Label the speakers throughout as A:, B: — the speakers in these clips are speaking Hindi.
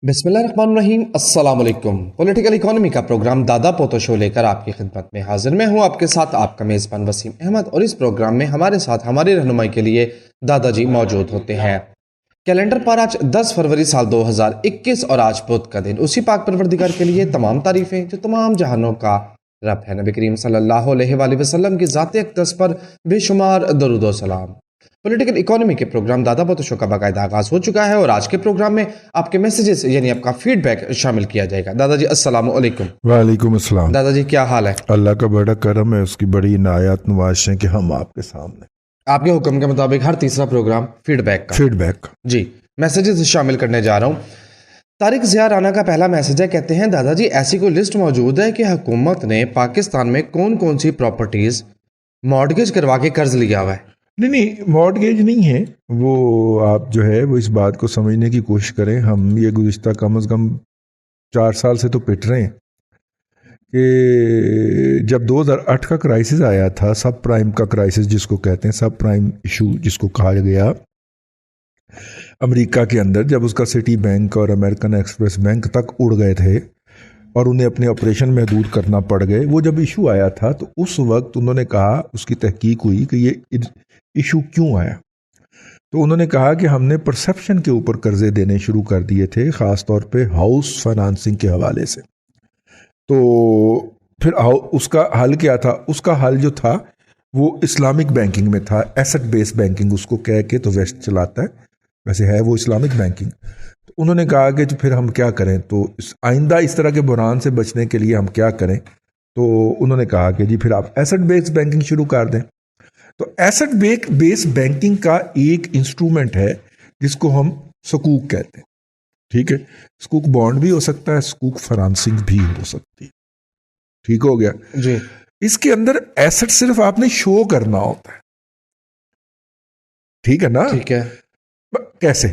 A: बिस्मिल्लाहिर्रहमानिर्रहीम। अस्सलाम वालेकुम। पॉलिटिकल इकोनॉमी का प्रोग्राम दादा पोतो शो लेकर आपकी खिदमत में हाजिर मैं हूं आपके साथ आपका मेज़बान वसीम अहमद, और इस प्रोग्राम में हमारे साथ हमारी रहनुमाई के लिए दादाजी मौजूद होते हैं। कैलेंडर पर आज 10 फरवरी साल 2021 और आज बुध का दिन। उसी पाक परवरदिगार के लिए तमाम तारीफें जो तमाम जहानों का रब है। नबी करीम सल्लल्लाहु अलैहि वसल्लम की ज़ात अक़दस पर बेशुमार दरूद व सलाम। पॉलिटिकल इकोनॉमी के प्रोग्राम दादा पोतो शो का बाकायदा आगाज हो चुका है और आज के प्रोग्राम में आपके मैसेजेस यानी आपका फीडबैक शामिल किया जाएगा। दादाजी अस्सलाम वालेकुम।
B: वालेकुम अस्सलाम।
A: दादाजी क्या हाल है?
B: अल्लाह का बड़ा करम है, उसकी बड़ी इनायत नवाज़ है कि हम आपके सामने
A: आपके हुक्म के मुताबिक हर तीसरा प्रोग्राम फीडबैक जी मैसेजेस शामिल करने जा रहा हूँ। तारिक ज़िया राना का पहला मैसेज है। कहते हैं दादाजी ऐसी कोई लिस्ट मौजूद है कि हुकूमत ने पाकिस्तान में कौन कौन सी प्रॉपर्टीज मॉर्गेज करवा के कर्ज लिया हुआ है?
B: नहीं, मॉर्टगेज नहीं है वो। आप जो है वो इस बात को समझने की कोशिश करें। हम ये गुज़िश्ता कम से कम 4 साल से तो पिट रहे हैं कि जब 2008 का क्राइसिस आया था, सब प्राइम का क्राइसिस जिसको कहते हैं, सब प्राइम इशू जिसको कहा गया अमेरिका के अंदर, जब उसका सिटी बैंक और अमेरिकन एक्सप्रेस बैंक तक उड़ गए थे और उन्हें अपने ऑपरेशन महदूद करना पड़ गए, वो जब इशू आया था तो उस वक्त उन्होंने कहा, उसकी तहकीक हुई कि ये इशू क्यों आया। तो उन्होंने कहा कि हमने परसेप्शन के ऊपर कर्जे देने शुरू कर दिए थे, ख़ास तौर पे हाउस फाइनेंसिंग के हवाले से। तो फिर उसका हल क्या था? उसका हल जो था वो इस्लामिक बैंकिंग में था। एसेट बेस्ड बैंकिंग उसको कह के तो वेस्ट चलाता है, वैसे है वो इस्लामिक बैंकिंग। तो उन्होंने कहा कि फिर हम क्या करें, तो आइंदा इस तरह के बुरान से बचने के लिए हम क्या करें। तो उन्होंने कहा कि जी फिर आप एसेट बेस्ड बैंकिंग शुरू कर दें। तो एसेट बेस्ड बैंकिंग का एक इंस्ट्रूमेंट है जिसको हम सकूक कहते हैं, ठीक है। सकूक बॉन्ड भी हो सकता है, सकूक फाइनेंसिंग भी हो सकती है, ठीक हो गया
A: जी।
B: इसके अंदर एसेट सिर्फ आपने शो करना होता है, ठीक है ना?
A: ठीक है।
B: कैसे?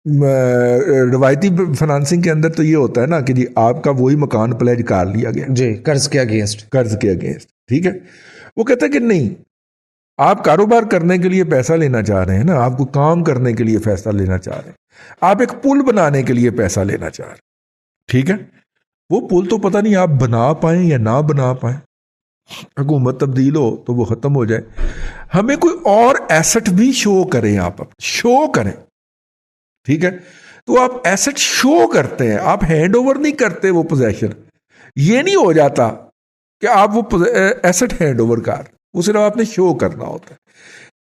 B: रवायती फाइनेंसिंग के अंदर तो ये होता है ना कि जी आपका वही मकान प्लेज कर लिया गया
A: जी, कर्ज के अगेंस्ट,
B: ठीक है। वो कहता है कि नहीं, आप कारोबार करने के लिए पैसा लेना चाह रहे हैं ना, आपको काम करने के लिए पैसा लेना चाह रहे हैं, आप एक पुल बनाने के लिए पैसा लेना चाह रहे हैं, ठीक है। वो पुल तो पता नहीं आप बना पाए या ना बना पाए, हुकूमत तब्दील हो तो वो खत्म हो जाए, हमें कोई और एसेट भी शो करें, आप शो करें, ठीक है। तो आप एसेट शो करते हैं, आप हैंड ओवर नहीं करते वो पोजेशन। ये नहीं हो जाता कि आप वो एसेट हैंड ओवर कर, वो सिर्फ आपने शो करना होता है।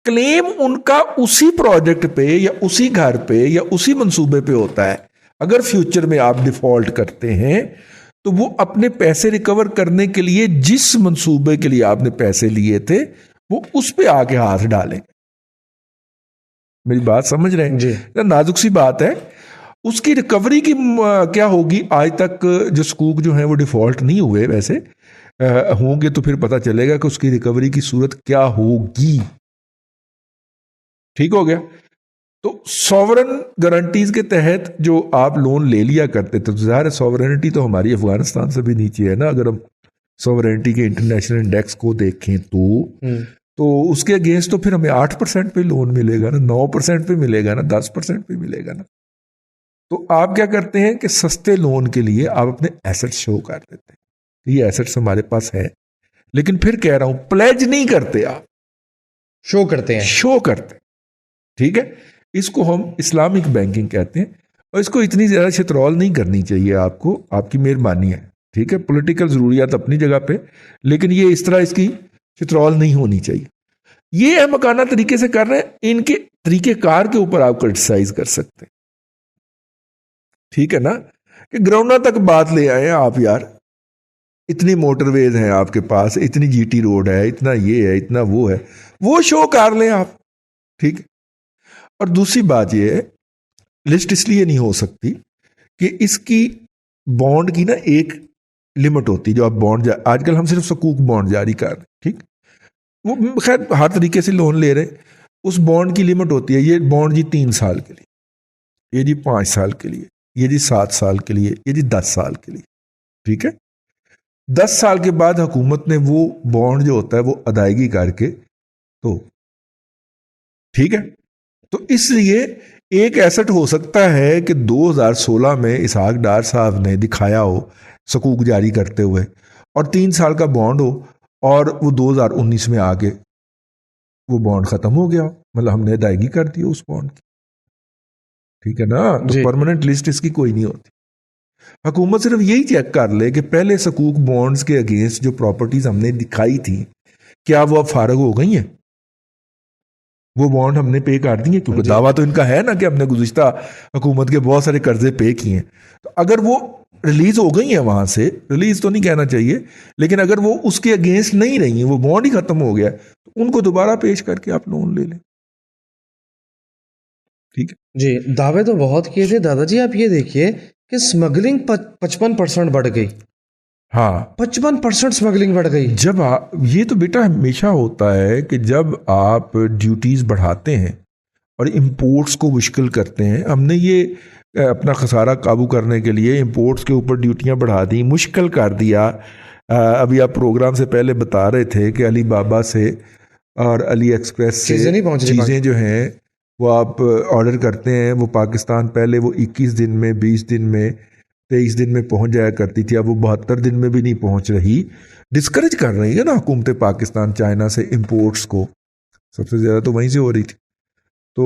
B: क्लेम उनका उसी प्रोजेक्ट पे या उसी घर पे या उसी मंसूबे पे होता है। अगर फ्यूचर में आप डिफॉल्ट करते हैं तो वो अपने पैसे रिकवर करने के लिए जिस मंसूबे के लिए आपने पैसे लिए थे वो उस पे आके हाथ डालेंगे। मेरी बात समझ रहे हैं
A: जी।
B: नाजुक सी बात है। उसकी रिकवरी की क्या होगी? आज तक जो सकूक जो है वो डिफॉल्ट नहीं हुए, वैसे होंगे तो फिर पता चलेगा कि उसकी रिकवरी की सूरत क्या होगी, ठीक हो गया। तो सॉवरन गारंटीज के तहत जो आप लोन ले लिया करते थे, तो ज़ाहिर है सॉवरेनिटी तो हमारी अफगानिस्तान से भी नीचे है ना। अगर हम सॉवरेनिटी के इंटरनेशनल इंडेक्स को देखें तो उसके अगेंस्ट तो फिर हमें 8% पे लोन मिलेगा ना, 9% पे मिलेगा ना, 10% पे मिलेगा ना। तो आप क्या करते हैं कि सस्ते लोन के लिए आप अपने एसेट शो कर देते हैं, ये एसेट्स हमारे पास है, लेकिन फिर कह रहा हूं प्लेज नहीं करते, आप
A: शो करते हैं,
B: ठीक है। इसको हम इस्लामिक बैंकिंग कहते हैं और इसको इतनी ज़्यादा शतरौल नहीं करनी चाहिए आपको, आपकी मेहरबानी है, ठीक है। पॉलिटिकल ज़रूरियात अपनी जगह पे, लेकिन ये इस तरह इसकी शतरौल नहीं होनी चाहिए। ये अहमकाना तरीके से कर रहे हैं, इनके तरीके कार के ऊपर आप क्रिटिसाइज कर सकते हैं, ठीक है ना, कि ग्राउंडा तक बात ले आए आप यार। इतनी मोटरवेज हैं आपके पास, इतनी जीटी रोड है, इतना ये है, इतना वो है, वो शो कर लें आप, ठीक है। और दूसरी बात ये है, लिस्ट इसलिए नहीं हो सकती कि इसकी बॉन्ड की ना एक लिमिट होती है। जो आप बॉन्ड आजकल हम सिर्फ सकूक बॉन्ड जारी कर रहे हैं, ठीक, वो खैर हर तरीके से लोन ले रहे हैं, उस बॉन्ड की लिमिट होती है। ये बॉन्ड जी 3 साल के लिए, ये जी 5 साल के लिए, ये जी 7 साल के लिए, ये जी 10 साल के लिए, ठीक है। 10 साल के बाद हुकूमत ने वो बॉन्ड जो होता है वो अदायगी करके, तो ठीक है। तो इसलिए एक एसेट हो सकता है कि 2016 में इसहाक डार साहब ने दिखाया हो सकूक जारी करते हुए, और 3 साल का बॉन्ड हो, और वो 2019 में आके वो बॉन्ड खत्म हो गया हो, मतलब हमने अदायगी कर दी उस बॉन्ड की। ठीक है ना, तो
A: जी।
B: परमानेंट लिस्ट इसकी कोई नहीं होती। हुकूमत सिर्फ यही चेक कर ले कि पहले सकूक बॉन्ड्स के अगेंस्ट जो प्रॉपर्टीज हमने दिखाई थी, क्या वो अब फारग हो गई हैं, वो बॉन्ड हमने पे कर दिए, क्योंकि
A: जी।
B: दावा तो इनका है ना कि हमने गुज़िश्ता हुकूमत के बहुत सारे कर्जे पे किए हैं। तो अगर वो रिलीज हो गई हैं वहां से, रिलीज तो नहीं कहना चाहिए, लेकिन अगर वो उसके अगेंस्ट नहीं रही हैं, वो बॉन्ड ही खत्म हो गया है, तो उनको दोबारा पेश करके आप लोन ले लें। ठीक है।
A: जी, दावे तो बहुत किए थे दादाजी। आप ये देखिए कि स्मगलिंग 55% बढ़ गई।
B: हाँ,
A: 55% स्मगलिंग बढ़ गई।
B: जब आप, ये तो बेटा हमेशा होता है कि जब आप ड्यूटीज बढ़ाते हैं और इंपोर्ट्स को मुश्किल करते हैं, हमने ये अपना खसारा काबू करने के लिए इंपोर्ट्स के ऊपर ड्यूटियां बढ़ा दी, मुश्किल कर दिया। अभी आप प्रोग्राम से पहले बता रहे थे कि अली बाबा से और अली एक्सप्रेस से
A: चीजें नहीं पहुंच रही।
B: चीज़ें जो हैं वो आप ऑर्डर करते हैं, वो पाकिस्तान पहले वो 21 दिन में, 20 दिन में, 23 दिन में पहुंच जाया करती थी, अब वो 72 दिन में भी नहीं पहुंच रही। डिस्करेज कर रही है ना हुकूमत पाकिस्तान चाइना से इंपोर्ट्स को, सबसे ज़्यादा तो वहीं से हो रही थी। तो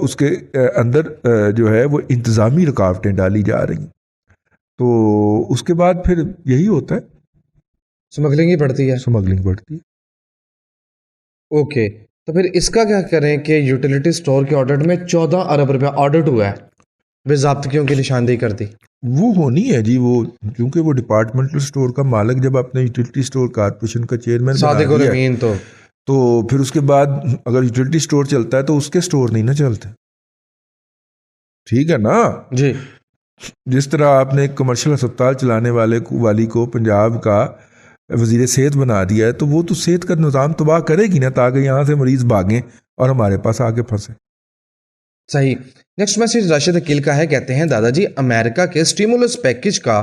B: उसके अंदर जो है वो इंतज़ामी रुकावटें डाली जा रही, तो उसके बाद फिर यही होता है,
A: स्मगलिंग ही बढ़ती है।
B: स्मगलिंग बढ़ती है।
A: ओके, तो फिर इसका क्या करें कि यूटिलिटी स्टोर के ऑडिट में 14 अरब रुपया ऑडिट हुआ है, बेज़ाब्तगियों की निशानदेही कर दी।
B: वो होनी है जी, वो क्योंकि वो डिपार्टमेंटल स्टोर का मालिक जब अपने यूटिलिटी स्टोर कारपोरेशन का चेयरमैन बना
A: सादिक और
B: दिया,
A: अमीन
B: तो फिर उसके बाद अगर यूटिलिटी स्टोर चलता है तो उसके स्टोर नहीं ना चलते। ठीक है ना।
A: जी।
B: जिस तरह आपने एक कमर्शियल अस्पताल चलाने वाली को पंजाब का वजीर सेहत बना दिया है, तो वो तो सेहत का निज़ाम तबाह करेगी ना, ताकि यहाँ से मरीज भागें और हमारे पास आके फंसे।
A: सही। नेक्स्ट मैसेज राशिद अकील का है, कहते हैं दादाजी अमेरिका के स्टिमुलस पैकेज का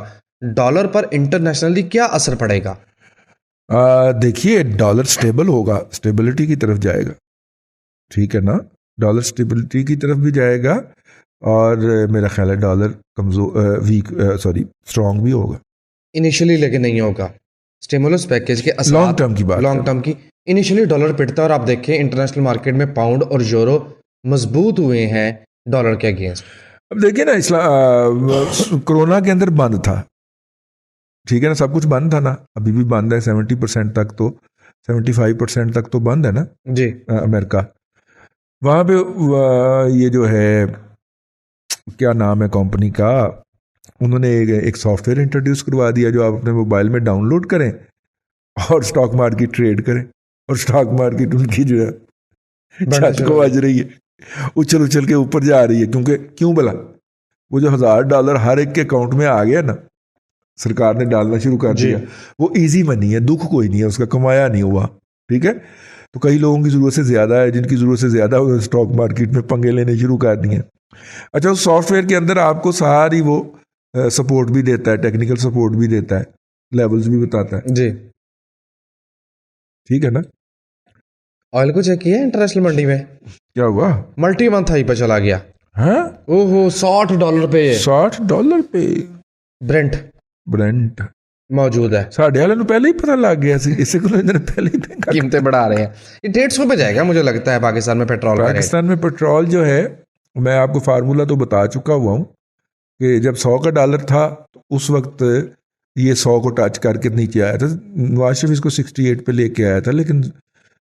A: डॉलर पर इंटरनेशनली क्या असर पड़ेगा?
B: देखिए, डॉलर स्टेबल होगा, स्टेबिलिटी की तरफ जाएगा। ठीक है ना, डॉलर स्टेबिलिटी की तरफ भी जाएगा, और मेरा ख्याल है डॉलर कमजोर स्ट्रांग भी होगा
A: इनिशियली, लेकिन नहीं होगा। स्टिमुलस पैकेज के असर
B: लॉन्ग टर्म की बात
A: लॉन्ग टर्म की। इनिशियली डॉलर पिटता है, और आप देखें इंटरनेशनल मार्केट में पाउंड और यूरो मजबूत हुए हैं डॉलर के अगेंस्ट।
B: अब देखिए ना, कोरोना के अंदर बंद था, ठीक है ना, सब कुछ बंद था ना, अभी भी बंद है 70% तक, तो 75% तक तो बंद है ना।
A: जी।
B: अमेरिका, वहाँ पे ये जो है, क्या नाम है कंपनी का, उन्होंने एक सॉफ्टवेयर इंट्रोड्यूस करवा दिया जो आप अपने मोबाइल में डाउनलोड करें और स्टॉक मार्केट ट्रेड करें, और स्टॉक मार्केट उनकी जो है छत को बज रही है, उछल उछल के ऊपर जा रही है। क्यों भला? वो जो $1000 हर एक के अकाउंट में आ गया ना, सरकार ने डालना शुरू कर दिया, वो इजी मनी है, दुख कोई नहीं है उसका, कमाया नहीं हुआ। ठीक है, तो कई लोगों की ज़रूरत से ज़्यादा है, जिनकी ज़रूरत से ज़्यादा उन्होंने स्टॉक मार्केट में पंगे लेने शुरू कर दिए। अच्छा, उस सॉफ्टवेयर के अंदर आपको सारी वो सपोर्ट भी देता है, टेक्निकल सपोर्ट भी देता है, लेवल्स भी बताता है।
A: जी।
B: ठीक है ना।
A: ऑयल को चेक किया इंटरनेशनल मंडी में,
B: क्या हुआ?
A: मल्टी मंथ हाई पे चला गया।
B: हाँ,
A: ओहो, $60 पे
B: $60 पे
A: ब्रेंट मौजूद है।
B: साढ़े वाले पहले ही पता लग गया, इससे पहले ही
A: कीमतें बढ़ा रहे हैं। ये 150 पे जाएगा मुझे लगता है पाकिस्तान में पेट्रोल का रेट।
B: पाकिस्तान में पेट्रोल जो है, मैं आपको फार्मूला तो बता चुका हुआ हूँ कि जब $100 था तो उस वक्त ये 100 को टच करके नीचे आया था। नवाज शरीफ इसको 68 पे लेके आया था, लेकिन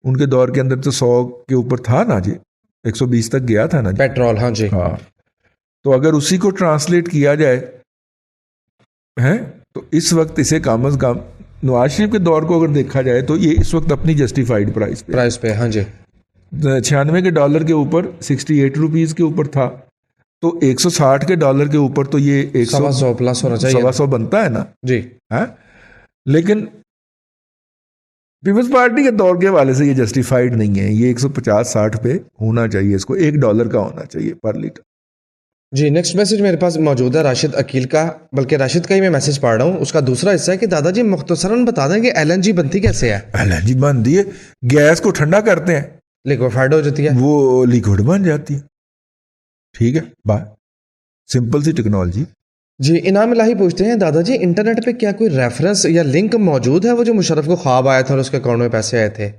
B: उनके दौर के अंदर तो 100 के ऊपर था ना जी, 120 तक गया था ना जी
A: पेट्रोल। हाँ जी।
B: हाँ, तो अगर उसी को ट्रांसलेट किया जाए हैं, तो इस वक्त इसे कम अज कम नवाज शरीफ के दौर को अगर देखा जाए तो ये इस वक्त अपनी जस्टिफाइड प्राइस पे।
A: हाँ जी।
B: 96 के डॉलर के ऊपर, 68 रुपीज़ के ऊपर था, तो 160 के डॉलर के ऊपर तो ये
A: 100 प्लस होना चाहिए,
B: 100 बनता है ना
A: जी।
B: है, लेकिन पीपल्स पार्टी के दौर के हवाले से ये जस्टिफाइड नहीं है। ये 150-60 पे होना चाहिए, इसको $1 का होना चाहिए पर लीटर।
A: जी। नेक्स्ट मैसेज मेरे पास मौजूद है राशिद अकील का, बल्कि राशिद का ही मैं मैसेज पढ़ रहा हूँ। उसका दूसरा हिस्सा है कि दादाजी मुख्तसरन बता दें कि LNG बनती कैसे है?
B: LNG बनती है, गैस को ठंडा करते हैं,
A: लिक्विफाइड हो जाती है,
B: वो लिक्विड बन जाती है। ठीक है, बाय, सिंपल सी टेक्नोलॉजी।
A: जी, इनाम इलाही पूछते हैं, दादाजी इंटरनेट पे क्या कोई रेफरेंस या लिंक मौजूद है वो जो मुशर्रफ को ख्वाब आया था और उसके अकाउंट में पैसे आए थे?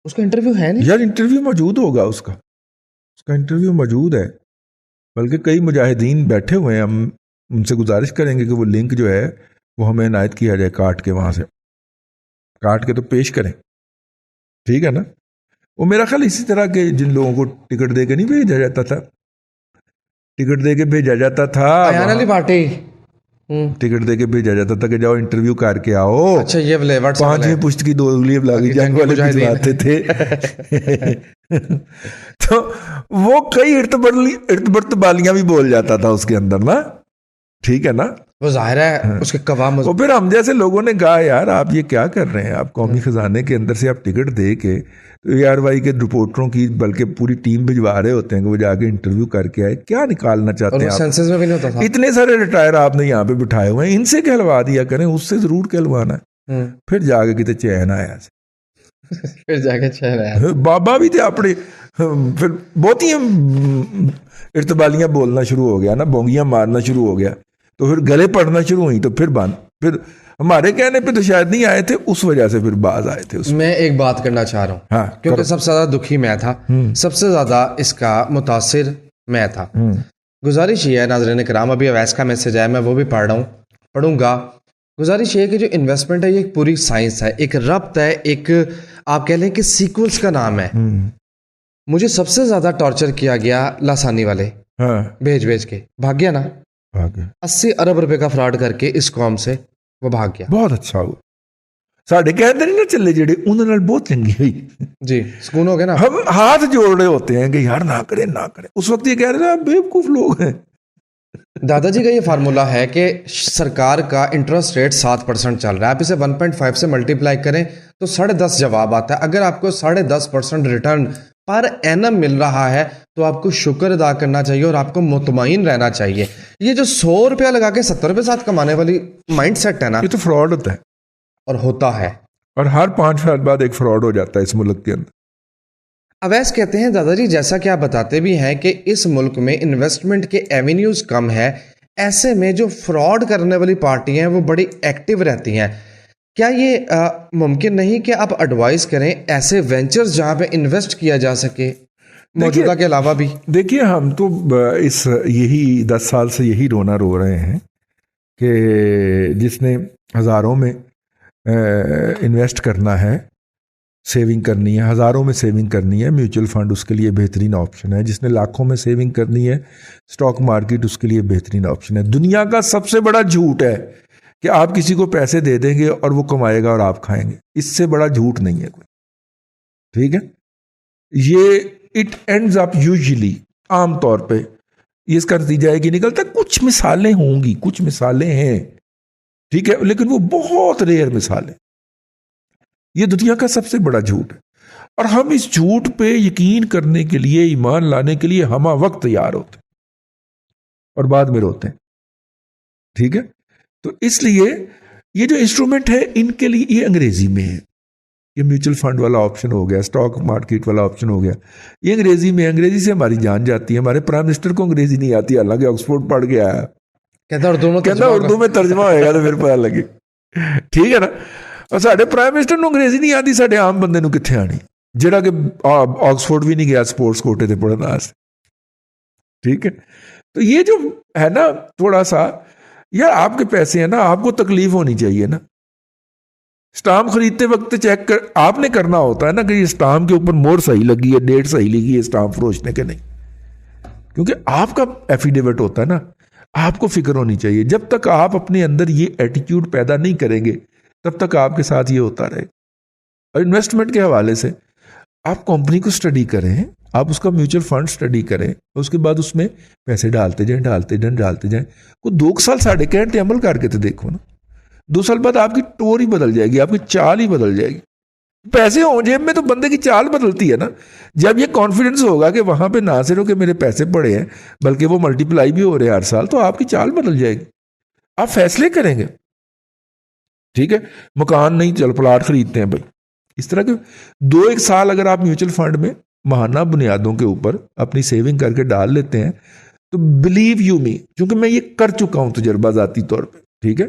A: उसका इंटरव्यू है नहीं?
B: यार इंटरव्यू मौजूद होगा, उसका इंटरव्यू मौजूद है, बल्कि कई मुजाहिदीन बैठे हुए हैं। हम उनसे गुजारिश करेंगे कि वो लिंक जो है वो हमें इनायत किया जाए, काट के, वहाँ से काट के तो पेश करें, ठीक है ना। वो मेरा ख्याल इसी तरह के जिन लोगों को टिकट दे के नहीं भेजा जाता था, टिकट दे के भेजा जाता था,
A: अयान अली भाटी।
B: टिकट दे के भेजा जाता था कि जाओ इंटरव्यू करके आओ।
A: अच्छा, ये वाले WhatsApp वाले।
B: 5वीं पुश्त की 2 उंगली लागी जंग वाले भिजवाते थे। तो वो कई इर्तबर्तबालियां भी बोल जाता था उसके अंदर ना, ठीक है ना।
A: वो जाहिर है उसके कवाम।
B: और फिर हम जैसे लोगों ने कहा यार आप ये क्या कर रहे हैं, आप कौमी खजाने के अंदर से आप टिकट दे के तो ARY के रिपोर्टरों की बल्कि पूरी टीम भिजवा रहे होते हैं कि वो जाके इंटरव्यू करके आए, क्या निकालना चाहते हैं आप?
A: सेंसस में भी नहीं होता था।
B: इतने सारे रिटायर आपने यहाँ पे बिठाए हुए हैं, इनसे कहलवा दिया करें, उससे जरूर कहलवाना है। फिर जाके कितने चैन आया
A: फिर जाके चैन आया।
B: बाबा भी थे अपने, फिर बहुत ही इर्तबालियां बोलना शुरू हो गया ना, बोंगियां मारना शुरू हो गया, तो फिर गले पड़ना शुरू हुई, तो फिर हमारे कहने पे तो शायद नहीं आए थे, उस वजह से फिर बाज आए थे उसमें।
A: मैं एक बात करना चाह रहा हूँ,
B: हाँ,
A: क्योंकि सबसे ज्यादा दुखी मैं था, सबसे ज्यादा इसका मुतासिर मैं था। गुजारिश ये है नाज़रीन किराम, अभी अवैस का मैसेज आया, मैं वो भी पढ़ूंगा। गुजारिश ये है कि जो इन्वेस्टमेंट है ये एक पूरी साइंस है, एक रब्त है, एक आप कह लें कि सीक्वल्स का नाम है। मुझे सबसे ज्यादा टॉर्चर किया गया लासानी वाले, भेज के भाग गया ना, 80 अरब रुपए का फ्रॉड करके इस कौम से वो भाग गया।
B: बहुत अच्छा हुआ, साढ़े कहते नहीं ना चले जेड़े उन्होंने नाल बहुत चंगी हुई
A: जी, सुकून हो गया ना।
B: हम हाथ जोड़ रहे होते हैं कि यार ना करें, उस वक्त ये कह रहे हैं बेवकूफ लोग हैं।
A: दादाजी का ये फार्मूला है कि सरकार का इंटरेस्ट रेट 7% चल रहा है, आप इसे 1.5 से मल्टीप्लाई करें तो 10.5 जवाब आता है। अगर आपको 10.5% रिटर्न पर एनम मिल रहा है तो आपको शुक्र अदा करना चाहिए और आपको मुतमईन रहना चाहिए। ये जो 100 रुपया लगा के 70 रुपये साथ कमाने वाली माइंड सेट है ना,
B: ये तो फ्रॉड होता है
A: और होता है, और
B: हर 5 साल बाद एक फ्रॉड हो जाता है इस मुल्क के अंदर।
A: अवैस कहते हैं दादाजी, जैसा कि आप बताते भी हैं कि इस मुल्क में इन्वेस्टमेंट के एवेन्यूज कम है, ऐसे में जो फ्रॉड करने वाली पार्टी हैं वो बड़ी एक्टिव रहती हैं। क्या ये मुमकिन नहीं कि आप एडवाइस करें ऐसे वेंचर्स जहां पे इन्वेस्ट किया जा सके मौजूदा के अलावा भी?
B: देखिए, हम तो यही 10 साल से यही रोना रो रहे हैं कि जिसने हज़ारों में इन्वेस्ट करना है, सेविंग करनी है, हज़ारों में सेविंग करनी है, म्यूचुअल फंड उसके लिए बेहतरीन ऑप्शन है। जिसने लाखों में सेविंग करनी है, स्टॉक मार्केट उसके लिए बेहतरीन ऑप्शन है। दुनिया का सबसे बड़ा झूठ है कि आप किसी को पैसे दे देंगे और वो कमाएगा और आप खाएंगे, इससे बड़ा झूठ नहीं है कोई, ठीक है। ये इट एंड्स अप यूजुअली, आम तौर पे इसका नतीजा है कि निकलता, कुछ मिसालें होंगी, कुछ मिसालें हैं, ठीक है, लेकिन वो बहुत रेयर मिसालें। ये दुनिया का सबसे बड़ा झूठ है और हम इस झूठ पे यकीन करने के लिए, ईमान लाने के लिए हमा वक्त तैयार होते हैं और बाद में रोते हैं, ठीक है। तो इसलिए ये जो इंस्ट्रूमेंट है इनके लिए ये अंग्रेजी में है, ये म्यूचुअल फंड वाला ऑप्शन हो गया, स्टॉक मार्केट वाला ऑप्शन हो गया, ये अंग्रेजी में। अंग्रेजी से हमारी जान जाती है। हमारे प्राइम मिनिस्टर को अंग्रेजी नहीं आती, हालांकि ऑक्सफोर्ड पढ़ के आया, कहता उर्दू में तर्जमा होएगा तो फिर पता लगे, ठीक है ना। और साढ़े प्राइम मिनिस्टर को अंग्रेजी नहीं आती, साढ़े आम बंदे को कित्थे आनी, जिहड़ा कि ऑक्सफोर्ड भी नहीं गया स्पोर्ट्स कोटे से पढ़ने वास्ते, ठीक है। तो ये जो है ना, थोड़ा सा यार आपके पैसे हैं ना, आपको तकलीफ होनी चाहिए ना। स्टाम्प खरीदते वक्त चेक कर आपने करना होता है ना कि ये स्टाम्प के ऊपर मोहर सही लगी है, डेट सही लगी है स्टाम्प फरोशने के, नहीं, क्योंकि आपका एफिडेविट होता है ना, आपको फिक्र होनी चाहिए। जब तक आप अपने अंदर ये एटीट्यूड पैदा नहीं करेंगे तब तक आपके साथ ये होता रहेगा। और इन्वेस्टमेंट के हवाले से आप कंपनी को स्टडी करें, आप उसका म्यूचुअल फंड स्टडी करें, उसके बाद उसमें पैसे डालते जाएं। कोई 2 साल साढ़े कहते अमल करके तो देखो ना, 2 साल बाद आपकी टोर ही बदल जाएगी, आपकी चाल ही बदल जाएगी। पैसे हो जेब में तो बंदे की चाल बदलती है ना। जब ये कॉन्फिडेंस होगा कि वहां पे ना सिर्फ कि मेरे पैसे पड़े हैं बल्कि वो मल्टीप्लाई भी हो रहे हैं हर साल, तो आपकी चाल बदल जाएगी, आप फैसले करेंगे, ठीक है। मकान नहीं, चल प्लाट खरीदते हैं भाई, इस तरह के 2-1 साल अगर आप म्यूचुअल फंड में माहाना बुनियादों के ऊपर अपनी सेविंग करके डाल लेते हैं तो बिलीव यू मी, क्योंकि मैं ये कर चुका हूं तजुर्बा जाती तौर पे, ठीक है,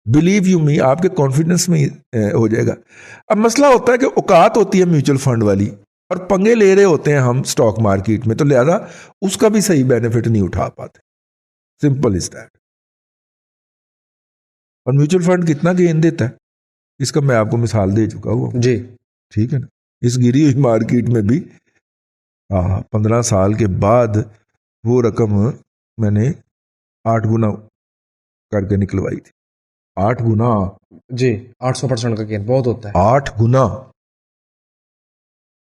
B: बिलीव यू मी, आपके कॉन्फिडेंस में हो जाएगा। अब मसला होता है कि औकात होती है म्यूचुअल फंड वाली और पंगे ले रहे होते हैं हम स्टॉक मार्केट में, तो लिहाजा उसका भी सही बेनिफिट नहीं उठा पाते। Simple is that. और म्यूचुअल फंड कितना गेन देता है इसका मैं आपको मिसाल दे चुका हूँ
A: जी,
B: ठीक है ना। इस गिरी हुई मार्केट में भी 15 साल के बाद वो रकम मैंने 8 गुना करके निकलवाई थी। 8 गुना
A: जी, 800% का गेन बहुत होता है।
B: 8 गुना,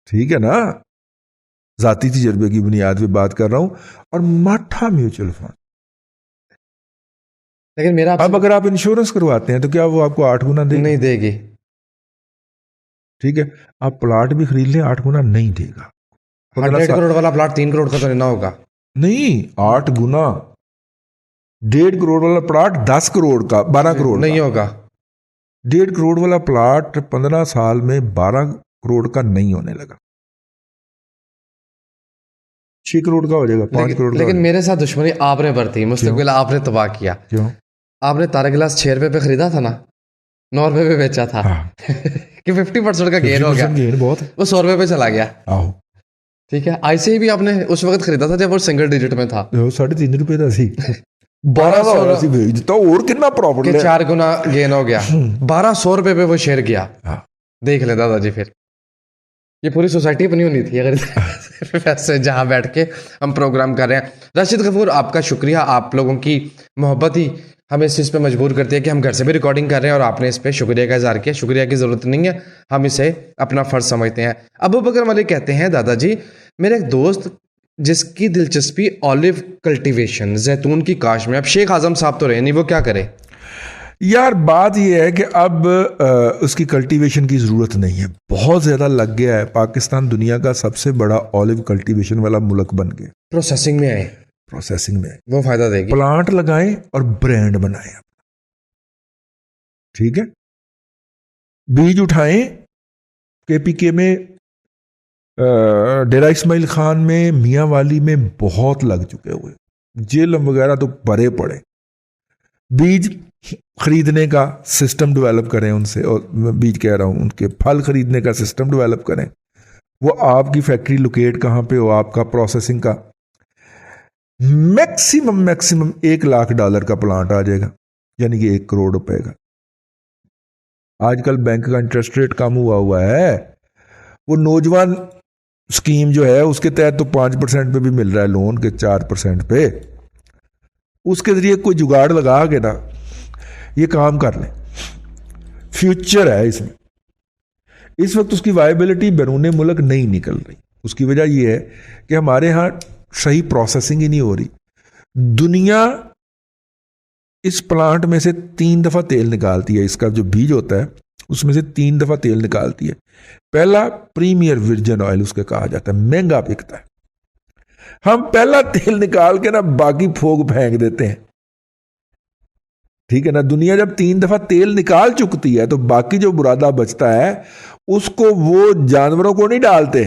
B: ठीक है ना, जाती तजर्बे की बुनियाद पे बात कर रहा हूं। और माठा म्यूचुअल फंड।
A: लेकिन मेरा
B: अब अगर आप इंश्योरेंस करवाते हैं तो क्या वो आपको 8 गुना देगी?
A: नहीं देगी।
B: ठीक है, आप प्लाट भी खरीद लें 8 गुना नहीं देगा।
A: 100 करोड़ वाला प्लाट 3 करोड़ का तो लेना होगा।
B: नहीं, 8 गुना। 1.5 करोड़ वाला प्लाट 10 करोड़ का, 12 करोड़
A: नहीं
B: का
A: होगा।
B: 1.5 करोड़ वाला प्लाट 15 साल में 12 करोड़ का नहीं होने लगा, 6 करोड़ का हो जाएगा, 5 करोड़ का।
A: लेकिन मेरे साथ दुश्मनी आपने बरती, मुस्तकबिल आपने तबाह किया।
B: क्यों?
A: आपने तारा गिलास 6 रुपए पे खरीदा था ना, 9 रुपए पे बेचा था।
B: हाँ।
A: कि 50% का गेन हो गया,
B: गेन बहुत है।
A: वो 100 रुपए पे चला गया।
B: आहो,
A: ठीक है, ऐसे ही भी आपने उस वक्त खरीदा था जब वो सिंगल डिजिट में था।
B: 3.5 रुपए का सी 1200 सी भेज दिता, और कितना प्रॉफिट
A: के
B: है।
A: 4 गुना गेन हो गया। 1200 रुपए पे वो शेयर गया।
B: हाँ।
A: देख ले दादाजी, फिर ये पूरी सोसाइटी बनी होनी थी अगर वैसे जहाँ बैठ के हम प्रोग्राम कर रहे हैं। राशिद गफूर, आपका शुक्रिया। आप लोगों की मोहब्बत ही हमें इस चीज़ पे मजबूर करती है कि हम घर से भी रिकॉर्डिंग कर रहे हैं और आपने इस पे शुक्रिया का इज़हार किया। शुक्रिया की ज़रूरत नहीं है, हम इसे अपना फ़र्ज समझते हैं। अबू बकर मलिक कहते हैं, दादाजी मेरे एक दोस्त जिसकी दिलचस्पी ऑलिव कल्टीवेशन, जैतून की काश में, अब शेख आज़म साहब तो रहे नहीं, वो क्या करे?
B: यार बात यह है कि अब उसकी कल्टीवेशन की ज़रूरत नहीं है, बहुत ज़्यादा लग गया है। पाकिस्तान दुनिया का सबसे बड़ा ऑलिव कल्टीवेशन वाला मुल्क बन गया।
A: प्रोसेसिंग में आए,
B: प्रोसेसिंग में
A: वो फ़ायदा देगी।
B: प्लांट लगाएं और ब्रांड बनाएं, ठीक है। बीज उठाएं, केपीके में, डेरा इस्माइल खान में, मियाँ वाली में बहुत लग चुके हुए, जेलम वगैरह तो भरे पड़े। बीज खरीदने का सिस्टम डेवलप करें उनसे, और मैं बीज कह रहा हूं उनके फल खरीदने का सिस्टम डेवलप करें। वो आपकी फैक्ट्री लोकेट कहां पे हो, आपका प्रोसेसिंग का मैक्सिमम $1 लाख का प्लांट आ जाएगा, यानी कि 1 करोड़ रुपए का। आजकल बैंक का इंटरेस्ट रेट कम हुआ है। वो नौजवान स्कीम जो है उसके तहत तो 5% पे भी मिल रहा है लोन के, 4% पे। उसके जरिए कोई जुगाड़ लगा के ना ये काम कर लें, फ्यूचर है इसमें। इस वक्त उसकी वायबिलिटी बैरून मुल्क नहीं निकल रही। उसकी वजह यह है कि हमारे यहाँ सही प्रोसेसिंग ही नहीं हो रही। दुनिया इस प्लांट में से 3 दफ़ा तेल निकालती है, इसका जो बीज होता है उसमें से 3 दफ़ा तेल निकालती है। पहला प्रीमियर वर्जिन ऑयल उसके कहा जाता है, महंगा बिकता है। हम पहला तेल निकाल के ना बाकी फोग फेंक देते हैं, ठीक है ना। दुनिया जब 3 दफ़ा तेल निकाल चुकती है तो बाकी जो बुरादा बचता है उसको वो जानवरों को नहीं डालते,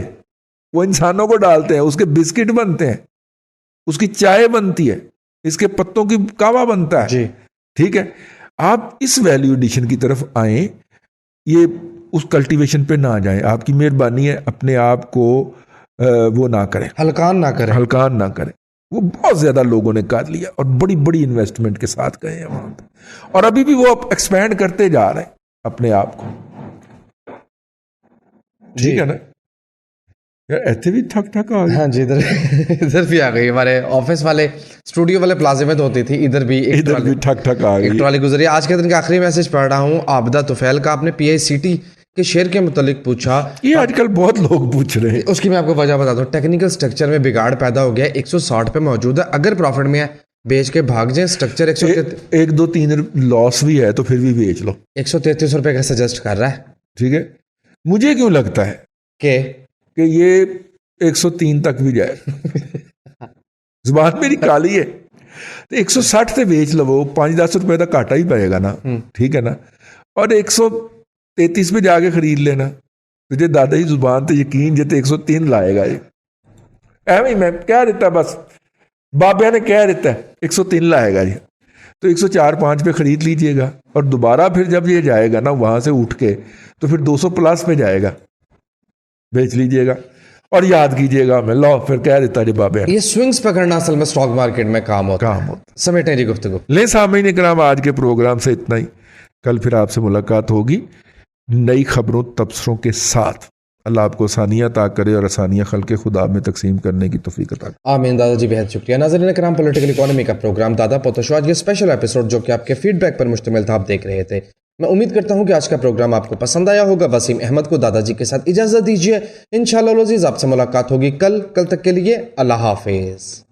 B: वो इंसानों को डालते हैं। उसके बिस्किट बनते हैं, उसकी चाय बनती है, इसके पत्तों की कावा बनता है जी। ठीक है, आप इस वैल्यू एडिशन की तरफ आए, ये उस कल्टीवेशन पे ना जाएं। आपकी मेहरबानी है, अपने आप को वो ना करें, हल्कान ना करें। वो बहुत ज्यादा लोगों ने कर लिया और बड़ी बड़ी इन्वेस्टमेंट के साथ गए हैं वहां पे, और अभी भी वो एक्सपैंड करते जा रहे हैं अपने आप को, ठीक है ना। यार ऐसे भी ठक आ गई।
A: हाँ जी, इधर भी आ गई। हमारे ऑफिस वाले स्टूडियो वाले प्लाजे में तो होती थी, इधर भी
B: ठक आ गई,
A: एक ट्रॉली गुजरी। आज के दिन का आखिरी मैसेज पढ़ रहा हूँ आबदा तुफैल का। आपने PICT के शेयर के मुतालिक पूछा,
B: ये आजकल बहुत लोग पूछ रहे हैं।
A: उसकी मैं आपको वजह बता दूं। टेक्निकल स्ट्रक्चर में बिगाड़ पैदा हो गया, 160 पे मौजूद है, अगर प्रॉफिट में है बेच के भाग जाए। स्ट्रक्चर
B: 1 2 3 लॉस भी है तो फिर भी बेच लो।
A: 133 रुपए का सजेस्ट कर रहा है,
B: ठीक है। मुझे क्यों लगता है कि ये 103 तक भी जाए। जुबान मेरी काली है, तो 160 से बेच लो, 5-10 रुपए का घाटा ही पाएगा ना, ठीक है ना। और 133 पे जाके खरीद लेना, तुझे दादा ही जुबान तो यकीन जे तो 103 लाएगा। ये एवं ही मैं क्या देता, बस बाबिया ने कह देता है 103 लाएगा जी, तो 104-5 पे खरीद लीजिएगा और दोबारा फिर जब ये जाएगा ना वहां से उठ के तो फिर 200 प्लस पे जाएगा, बेच लीजिएगा और याद कीजिएगा हमें, लो फिर कह देता जी बाबिया
A: ये स्विंग्स पकड़ना असल में स्टॉक मार्केट में काम होता है। समेटें जी गुफ्तगू।
B: ले सामीन इकराम, आज के प्रोग्राम से इतना ही। कल फिर आपसे मुलाकात होगी नई खबरों तबसरों के साथ। अल्लाह आपको आसानियाँ अता करे और आसानियाँ खल्क़े खुदा में तकसीम करने की तौफीक अता करे।
A: आमीन। दादाजी बेहद शुक्रिया। नाज़रीन करम, पॉलिटिकल इकोनॉमी का प्रोग्राम दादा पोतो शो आज ये स्पेशल एपिसोड जो कि आपके फीडबैक पर मुश्तमिल था, आप देख रहे थे। मैं उम्मीद करता हूं कि आज का प्रोग्राम आपको पसंद आया होगा। वसीम अहमद को दादाजी के साथ इजाजत दीजिए। इंशाअल्लाह अज़ीज़ आपसे मुलाकात होगी कल तक के लिए अल्लाह हाफिज़।